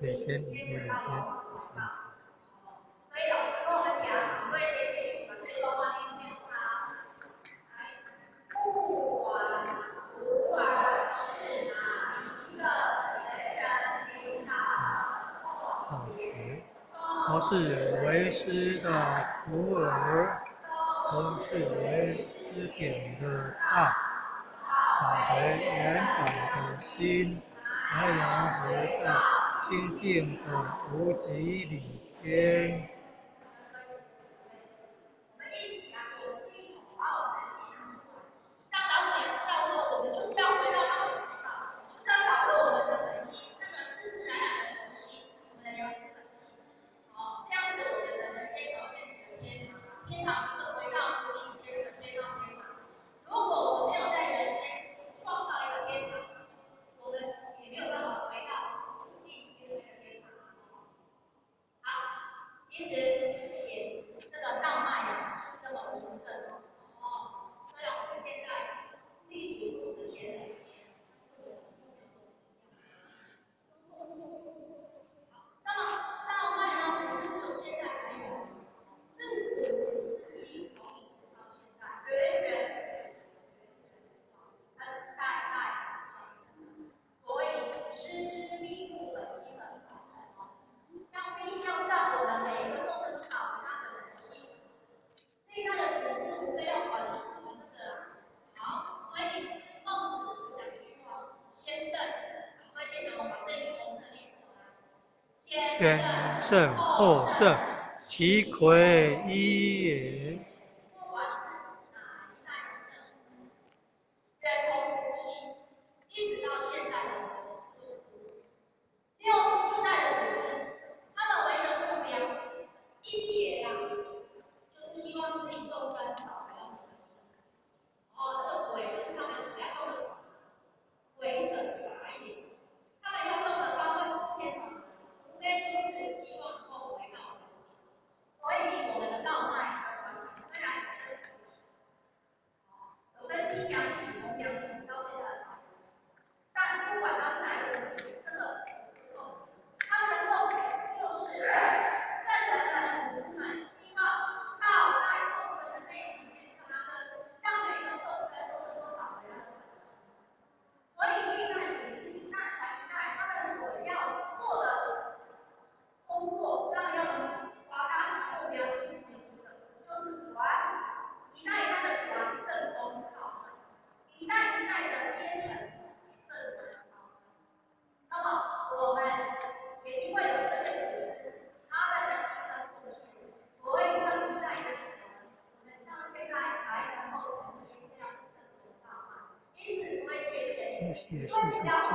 每天。他是为师的徒儿，都是为师点的大，找回原本的心，而融合在清净的无极里天。先圣后圣，其魁一也。继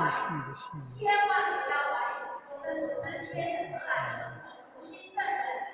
续的。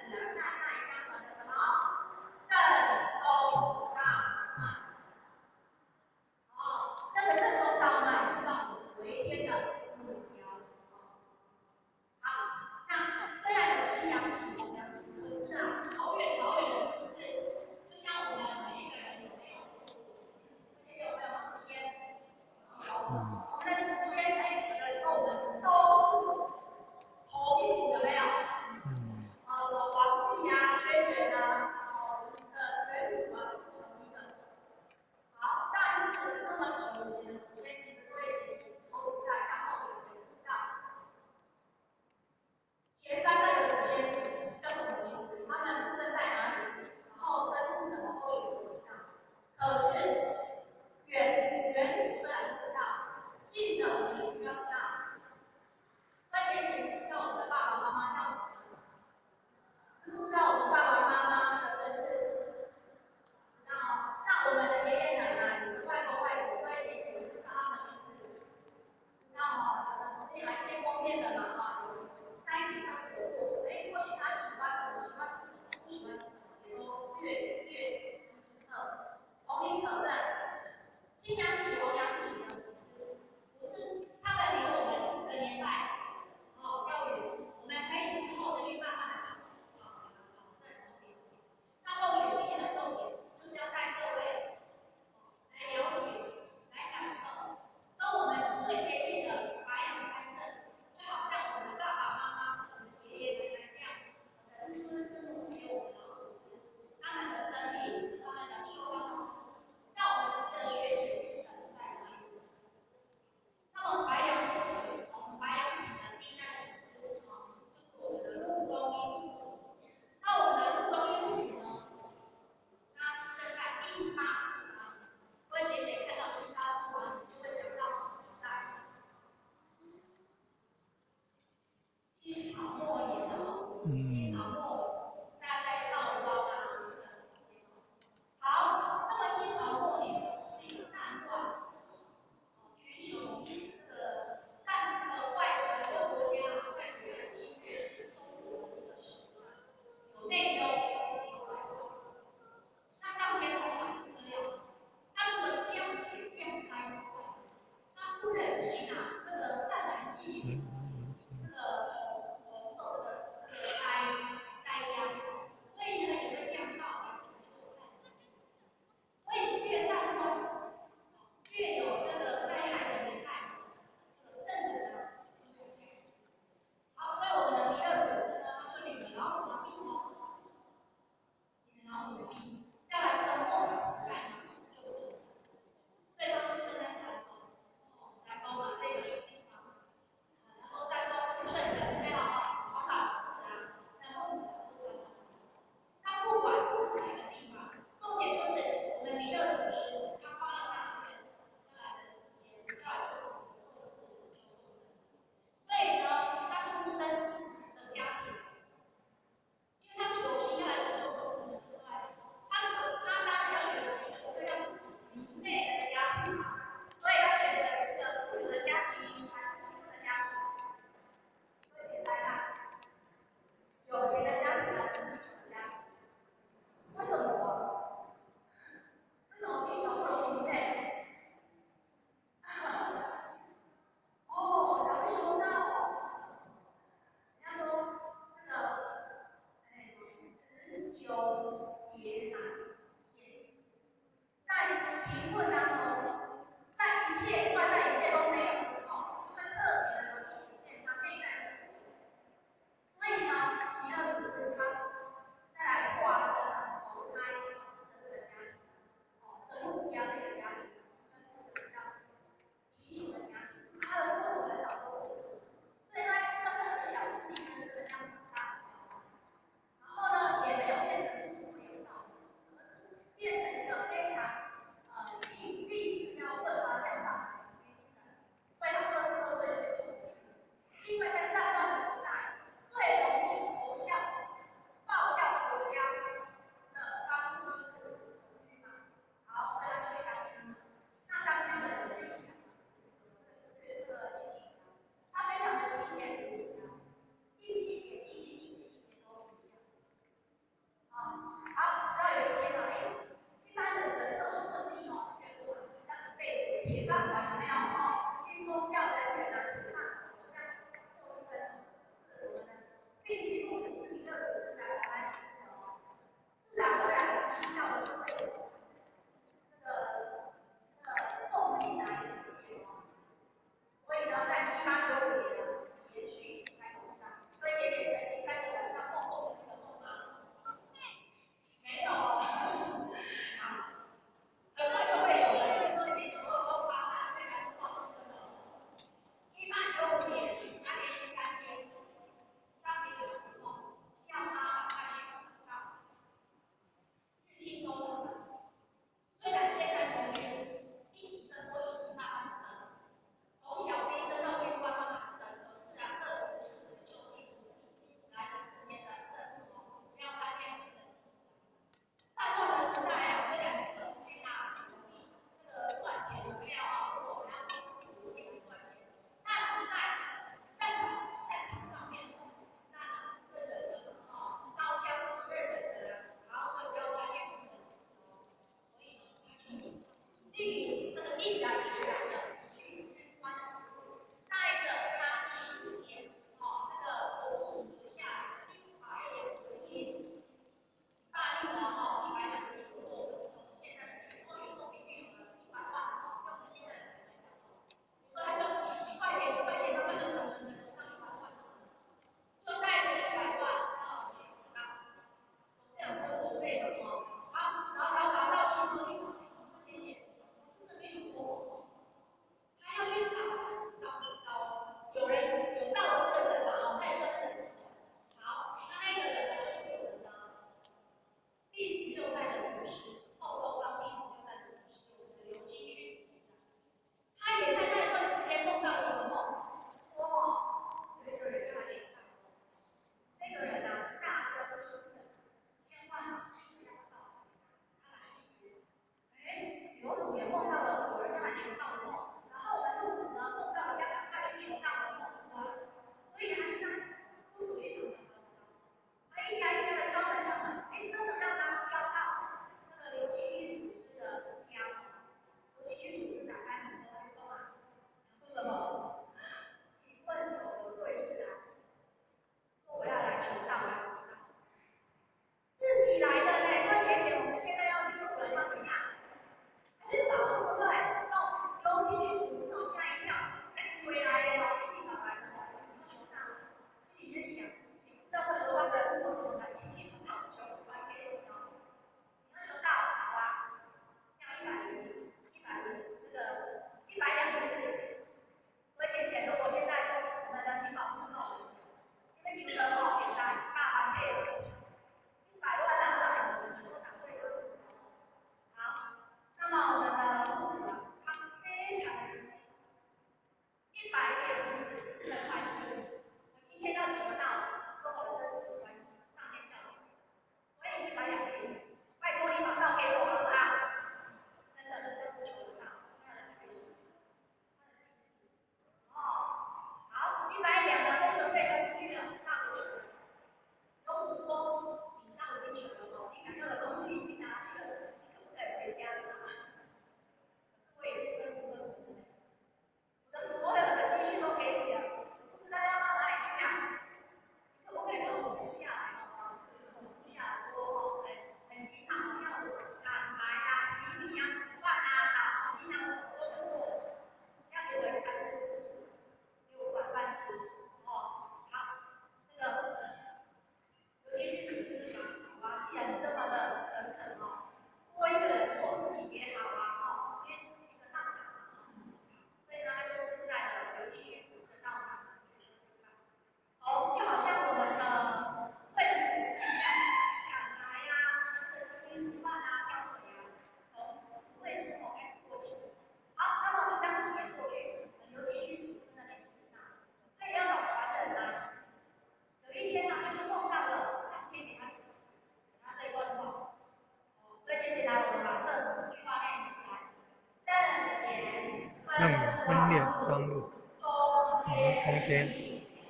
间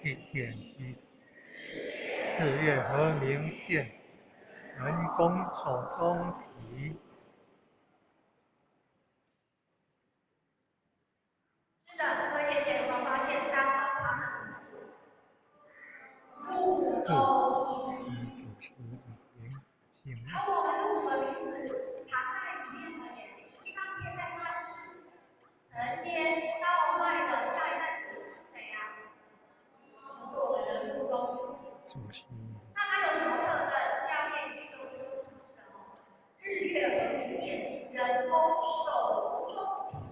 一点击日月和明键，人工手中题。是的，各位同学有没有发现，当他们入周一，而我们入的名字藏在里面的也是上面在暗示，承接到卖的下一代主是谁啊？是我们的入中。那它有什么特征？下面这个我就不是了。日月和明见，人工手中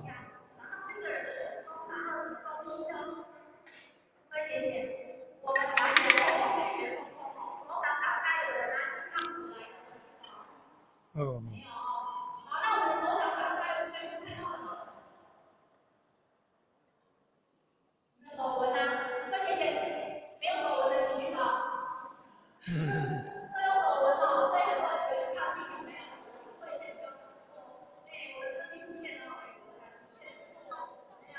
一样，然后这个人手中拿了什么东西呢？会写写，我们把这个工具手掌打开，有人拿起汤匙来的。没有。好，那我们的手掌打开，我们就看到什么？你的手纹啊，会写写，没有手纹的请举手。都有手纹哦，所以很多人学的抗病有没有？会写就对，我的出现了，我的出现，怎么样？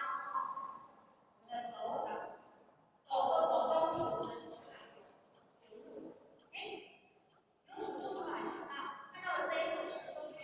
我的手掌，手和手中有纹，哎，有出来是吧？看到了这一组是都缺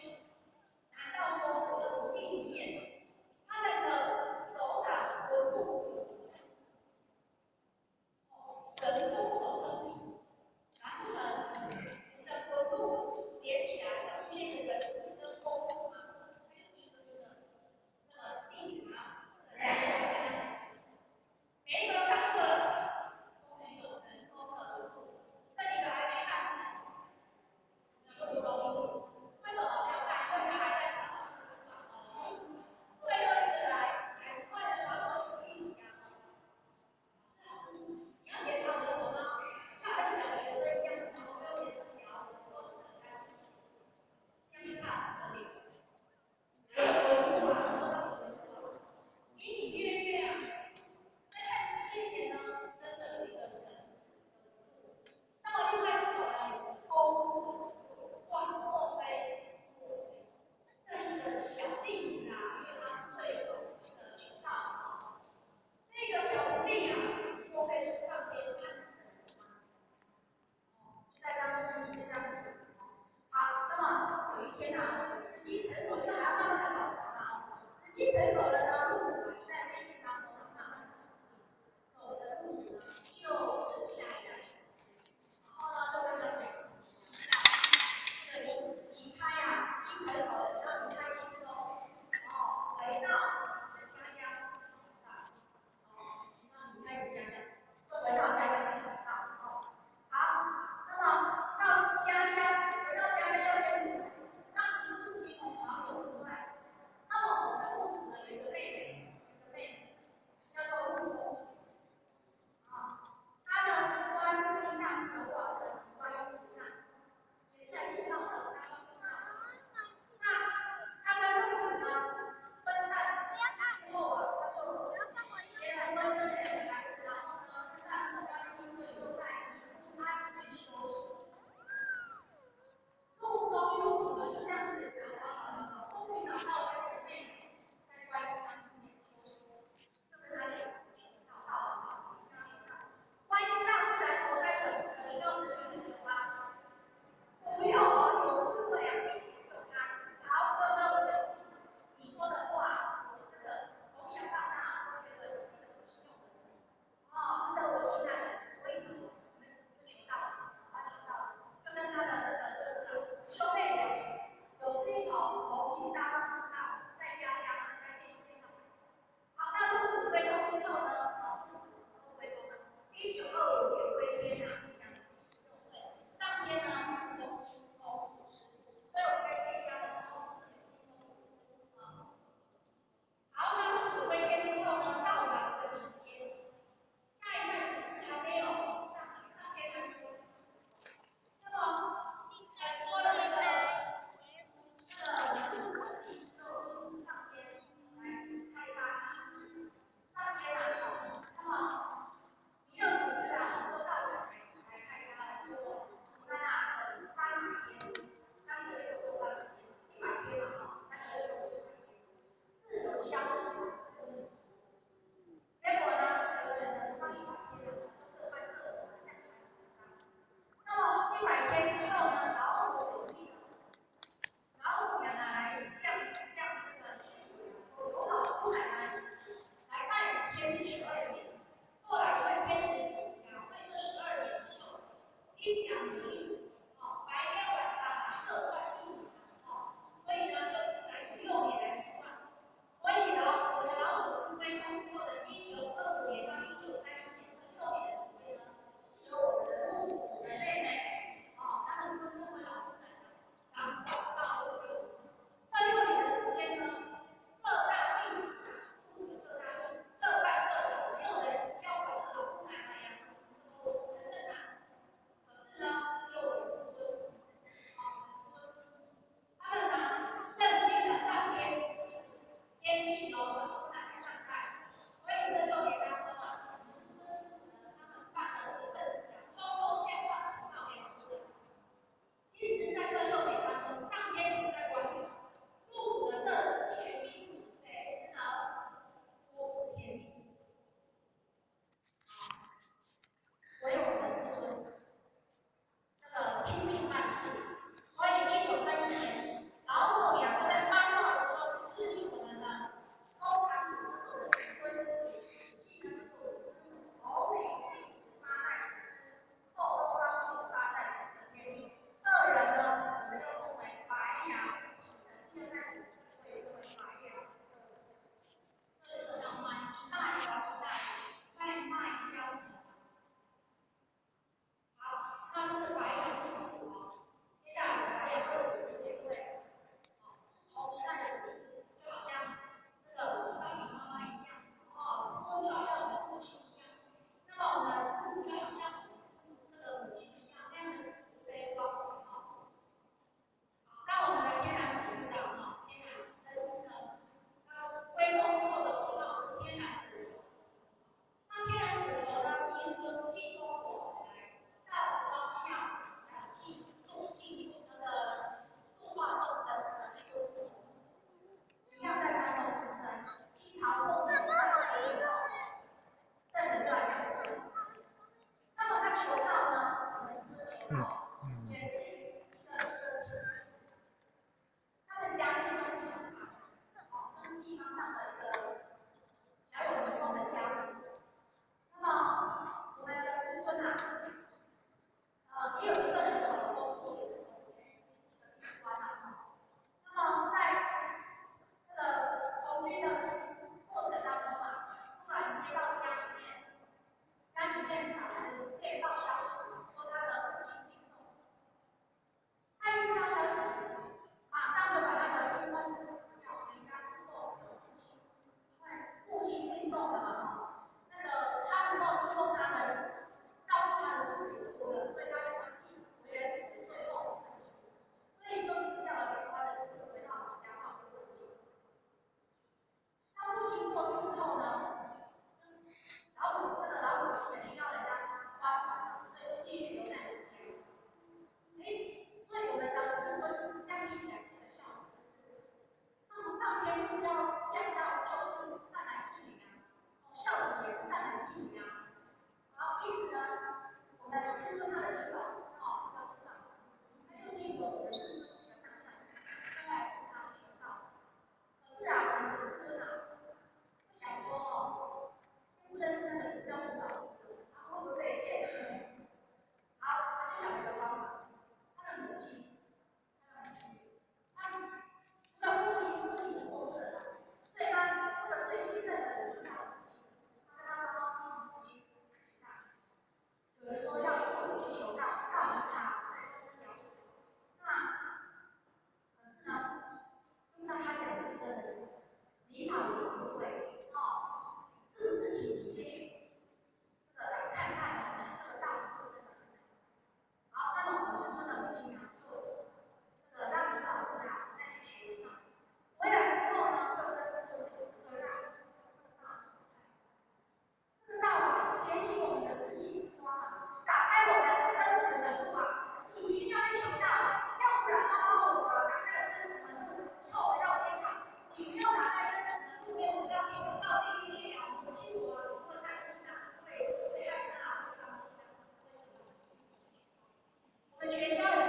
全家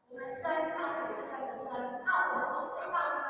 我们身上有这个身，那我们从这方面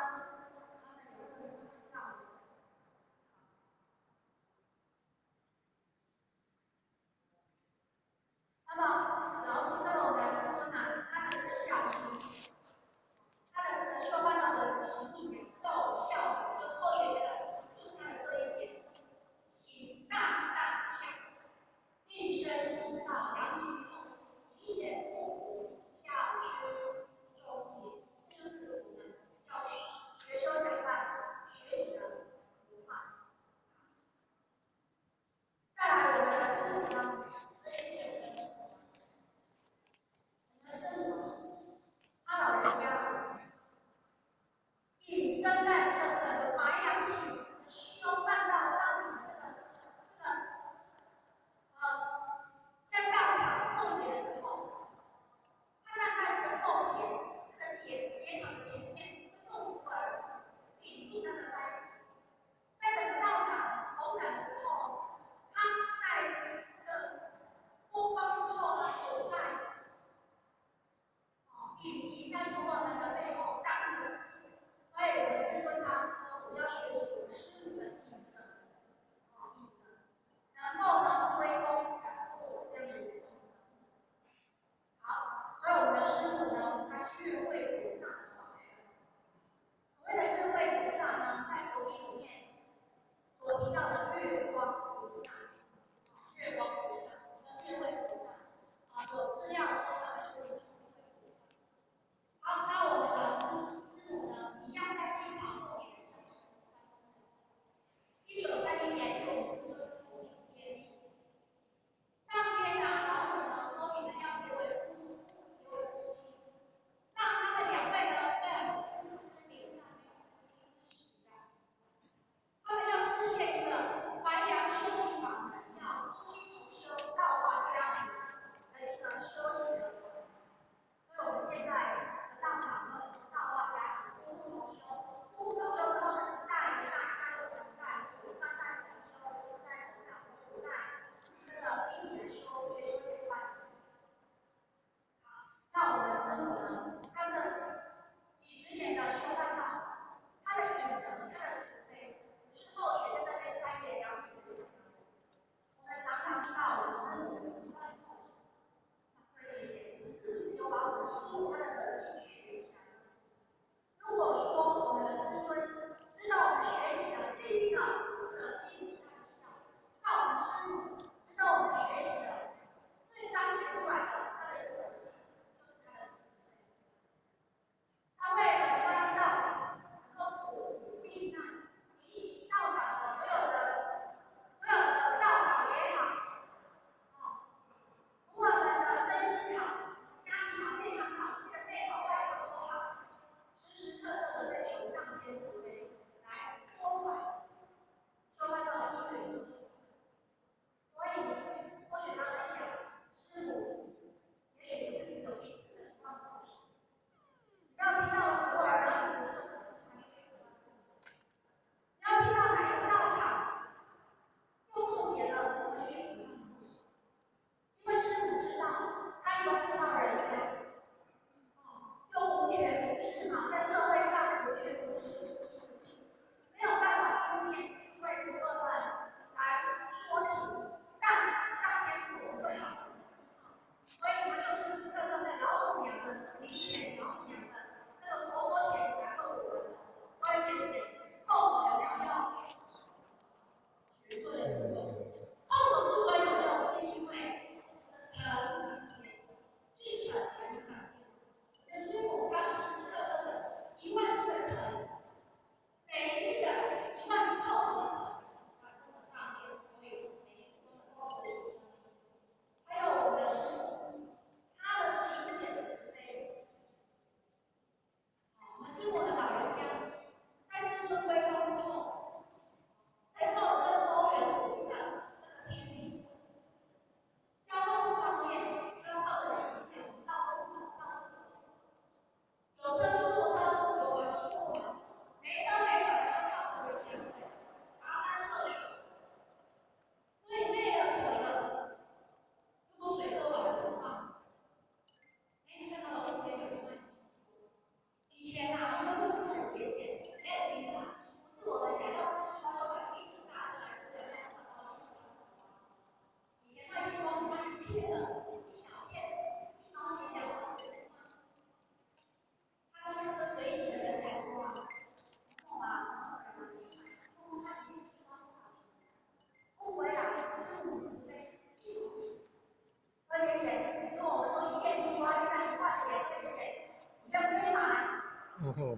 哦吼，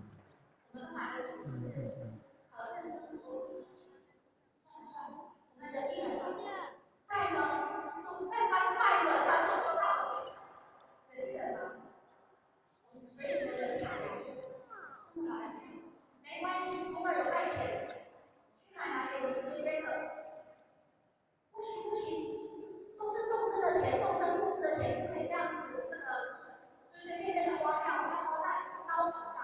我们买的是可是我们的艺人在呢，在翻快乐，他就说到人人啊，随时的人才没关系，偶尔有带钱，去买哪里直接的，不行不行，都是众生的钱，众生公司的钱，不可以这样子，这个随随便便的花掉，要花在刀口上。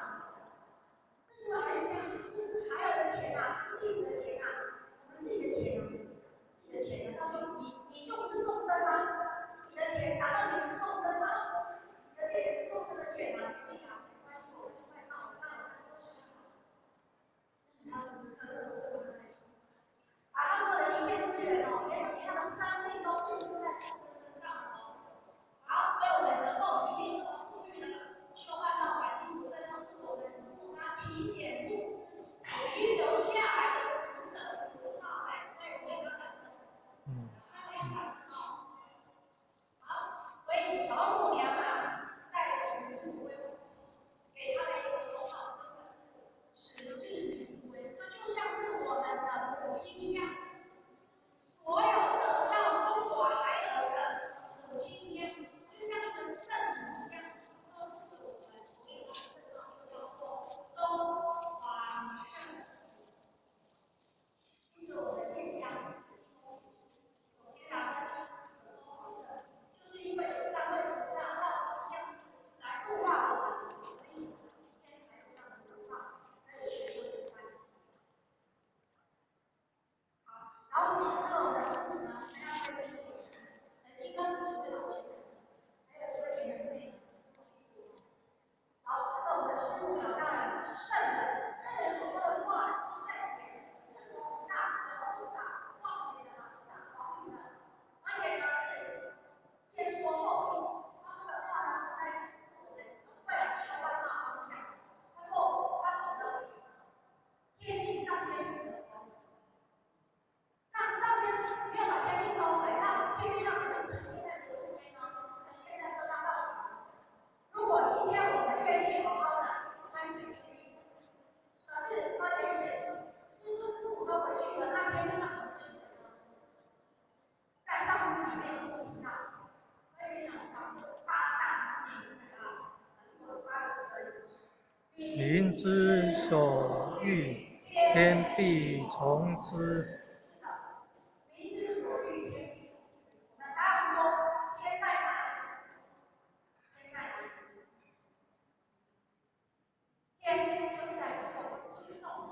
是老人家，就是还有的钱啊，自己的钱啊，我们自己的钱啊，自己的钱，难道就你就不是众生吗？你的钱难道你是众生吗？你的钱也是众生的钱啊，所以啊，没关系，我就会让我他是可乐的我开始，把他所有的一切资源哦，连他的生命都付出在众生身上哦。好，所以我们能够提炼数据的修换到环境不再像是我们目标勤俭不思，遗留下来的福德福报来为我们的好，所以老母娘啊，带着母为给他的一个说法，实至名归，它就像是我们的母亲一样。所有的叫中华孩儿的母亲节，就像是圣母一样，都是我们所有的这个叫做中华圣母。因此，我们现象有天然的中华圣，就是因为有三位菩萨到这样来度化我们，所以今天才有这样的文化跟学问的关系。然后我们这种人物呢，他要会去曾经跟几位老先生，还有几位前人辈，然后这个我们的师父呢，当然是圣人，圣人所说的话是圣言，是宏大、宏大、光明的宏大、光明的，而且呢是先说后听，他说的话呢在我们为了修万大方向，他说他懂得天地上天地的光。那上面没有把天地收回，那地狱上可能是现在的是非呢，可能现在都当道理。如果今天我们愿意好好的参与地狱，可是发现是师父都回去了，那天地上可能是谁呢？在上面里面有菩萨，而且想想这八大名啊，如果八个民之所欲，天必从之。民之所欲，天必从之。我们答案说，天在哪里？天在哪里？天就是在宇宙，不是动手，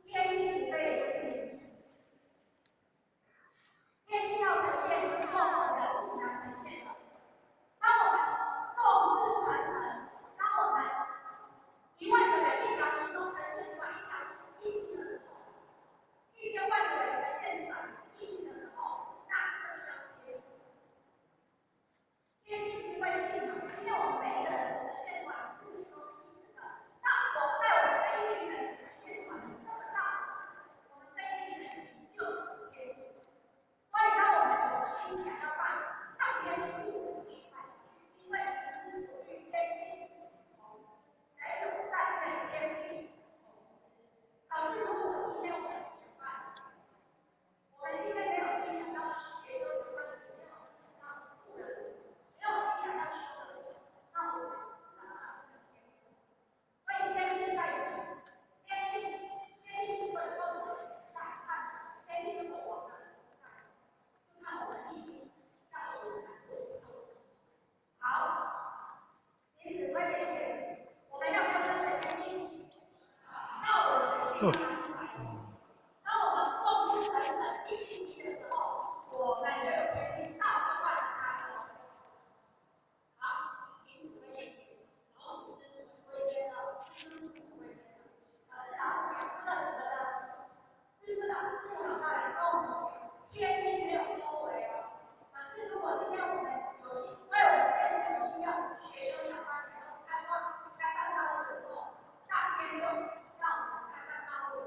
天不被允许。天地要呈现，就是用我们的力来呈现的。当我们众志成城，当我们1万个人一条心中呈现出来一条心一心的时候，1000万个人呈现出来一心的时候，那这条心，天地是会信的。今天我们每一个人呈现出来自己都是一致的。那我在我们这一群人呈现出来，这个道理，我们这一群人成就是天地。所以，当我们有心想要把上天赋予期盼，因为人之所欲，天地同之，人有善愿，天必可是，如果今天我们吃饭，我们今天没有心想要吃，也就是说，没有心想要富人，没有心想要修的，那我们哪能天地？所以，天地在一起，天地是会共同在看，天地就是我们。看我们一起要做才做。好，因此关键是我们要不要跟随天命？那我们的心拿出来。当我们共识成本一心一的时候，我们就有天命，那我们换它了。好，因此关键是老子之为天的，师父为天的。是老师讲这个觉得，师父老大人跟我们讲，天命没有收回哦。可是，如果今天我们有心，为我们更有心要学修想法，想要开办道路的时候，那天就让我们开办道路的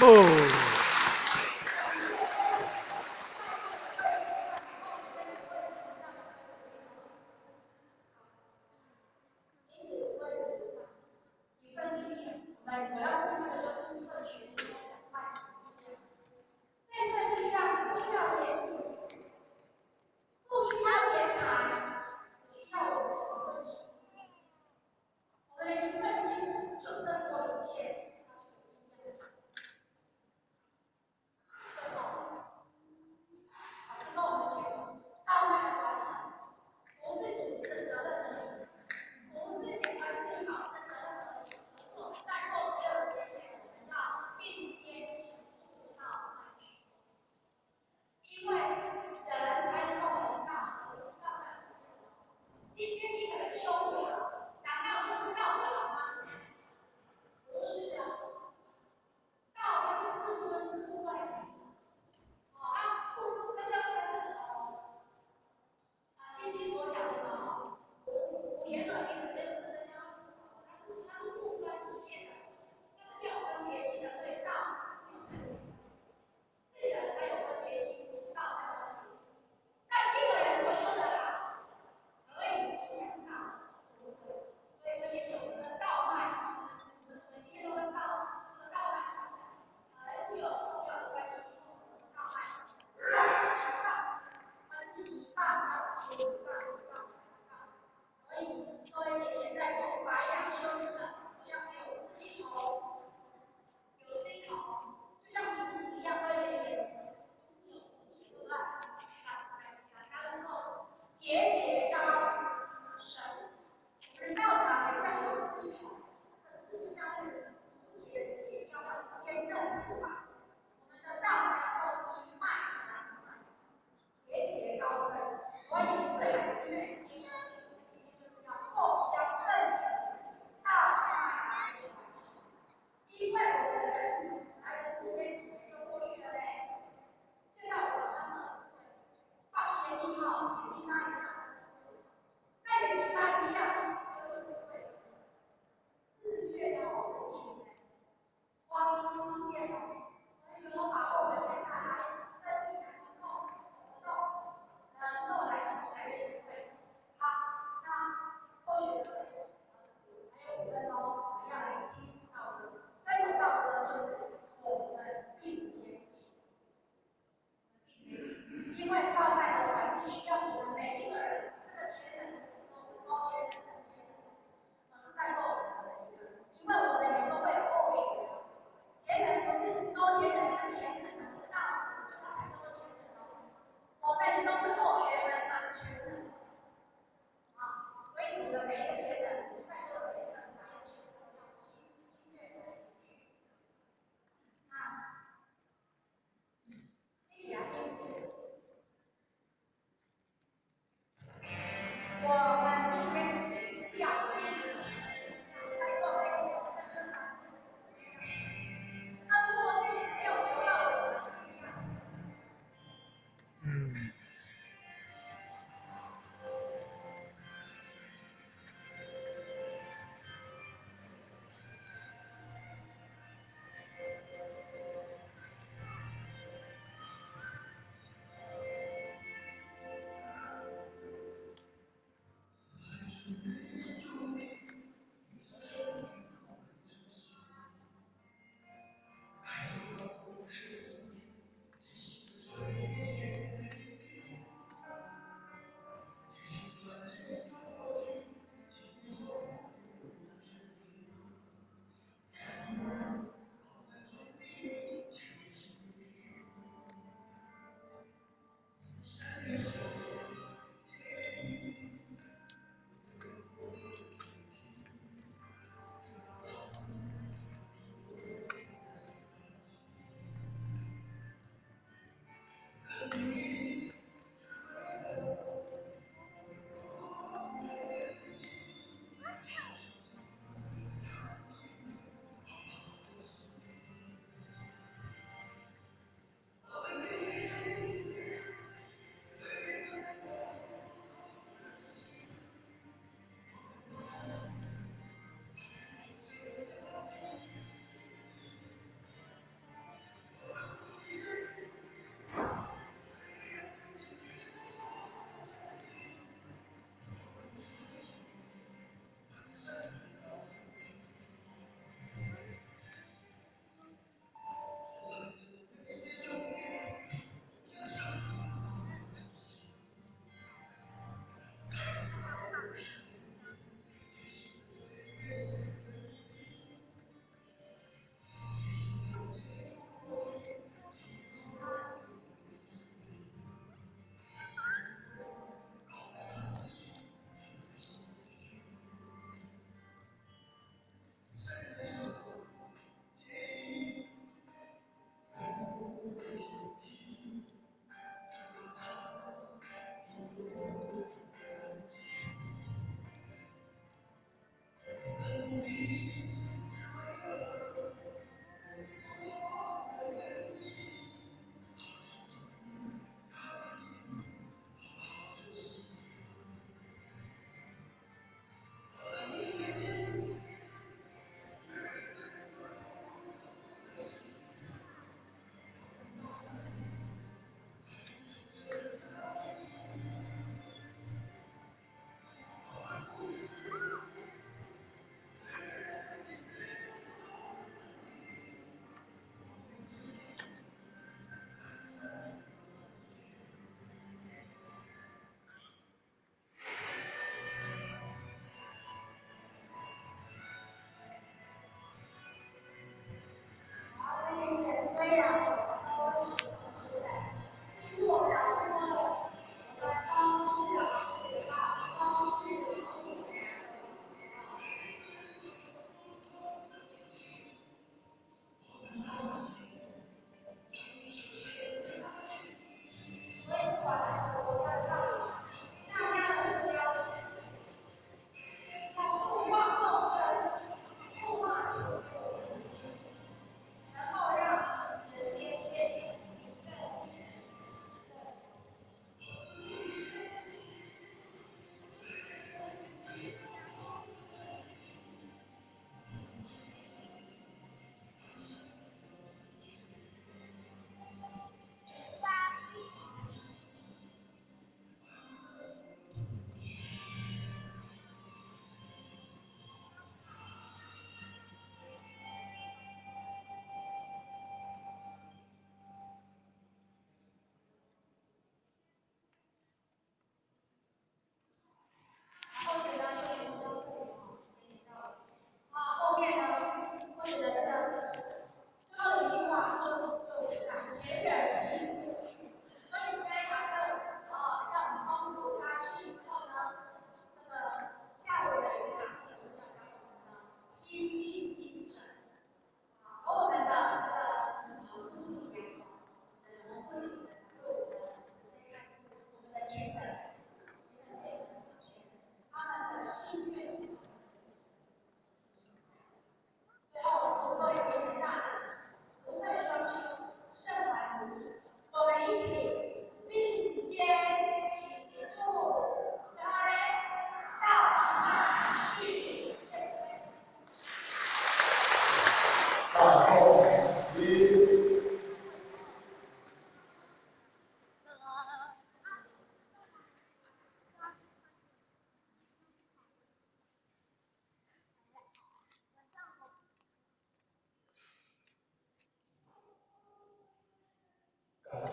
哦。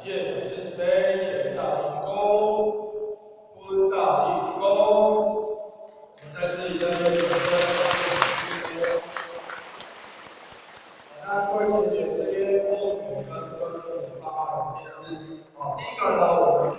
现是非前大力功，分大力功。再次一个那各位同学这边后面跟各位帮忙的是，第一个呢，我们